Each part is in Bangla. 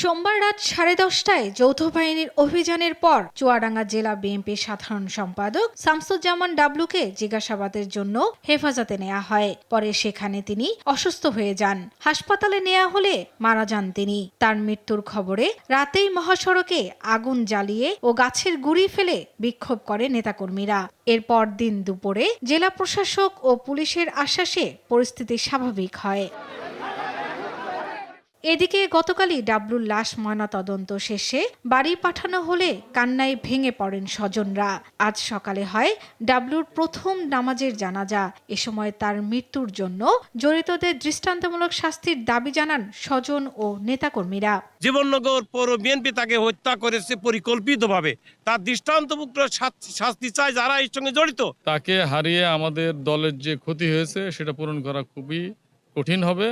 সোমবার রাত 10:30টায় যৌথ বাহিনীর অভিযানের পর চুয়াডাঙ্গা জেলা বিএনপির সাধারণ সম্পাদক শামসুজ্জামান ডাবলুকে জিজ্ঞাসাবাদের জন্য হেফাজতে নেওয়া হয়। পরে সেখানে তিনি অসুস্থ হয়ে যান। হাসপাতালে নেওয়া হলে মারা যান তিনি। তার মৃত্যুর খবরে রাতেই মহাসড়কে আগুন জ্বালিয়ে ও গাছের গুঁড়ি ফেলে বিক্ষোভ করে নেতাকর্মীরা। এরপর দিন দুপুরে জেলা প্রশাসক ও পুলিশের আশ্বাসে পরিস্থিতি স্বাভাবিক হয়। এদিকে গতকালই ডাবলুর লাশ ময়নাতদন্ত শেষে বাড়ি পাঠানো হলে কান্নায় ভেঙে পড়েন স্বজনরা। আজ সকালে হয় ডাবলুর প্রথম নামাজের জানাজা। এ সময় তার মৃত্যুর জন্য জড়িতদের দৃষ্টান্তমূলক শাস্তির দাবি জানান স্বজন ও নেতাকর্মীরা। জীবননগর পৌর বিএনপি তাকে হত্যা করেছে পরিকল্পিতভাবে। তার দৃষ্টান্তমূলক শাস্তি চায় যারা এর সঙ্গে জড়িত। তাকে হারিয়ে আমাদের দলের যে ক্ষতি হয়েছে সেটা পূরণ করা খুবই কঠিন হবে।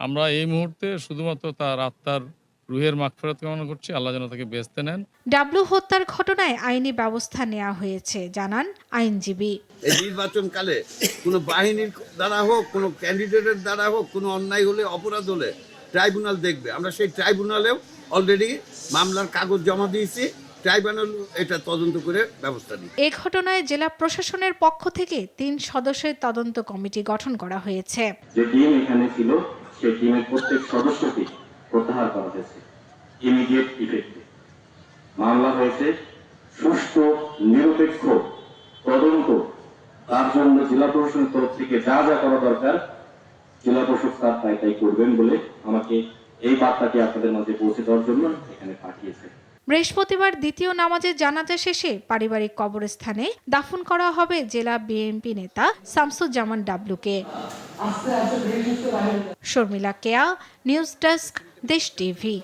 আমরা এই মুহূর্তে শুধুমাত্র তার আত্মার রুহের মাগফিরাত কামনা করছি, আল্লাহ যেন তাকে বেহেশতে নেন। ডাবলু হত্যার ঘটনায় আইনি ব্যবস্থা নেওয়া হয়েছে জানান আইনজীবী। এই নির্বাচনকালে কোনো বাহিনীর দ্বারা হোক, কোনো ক্যান্ডিডেটের দ্বারা হোক, কোনো অন্যায় হলে, অপরাধ হলে ট্রাইব্যুনাল দেখবে। আমরা সেই ট্রাইব্যুনালেও অলরেডি মামলার কাগজ জমা দিয়েছি। ট্রাইব্যুনাল এটা তদন্ত করে ব্যবস্থা নিই। এই ঘটনায় জেলা প্রশাসনের পক্ষ থেকে 3 সদস্যের তদন্ত কমিটি গঠন করা হয়েছে। যে টিম এখানে ছিল সেই টিমের প্রত্যেক সদস্যকে প্রত্যাহার করা হয়েছে ইমিডিয়েট ইফেক্টে। মামলা হয়েছে সুষ্ঠু নিরপেক্ষ তদন্ত। তার জন্য জেলা প্রশাসনের তরফ থেকে যা যা করা দরকার জেলা প্রশাসক তাই করবেন বলে আমাকে এই বার্তাটি আপনাদের মাঝে পৌঁছে দেওয়ার জন্য এখানে পাঠিয়েছে। বৃহস্পতিবার দ্বিতীয় নামাজের জানাজা শেষে পারিবারিক কবরস্থানে দাফন করা হবে জেলা বিএনপি নেতা শামসুজ্জামান ডাবলুকে। শর্মিলা কেয়া, নিউজ ডেস্ক, দেশ টিভি।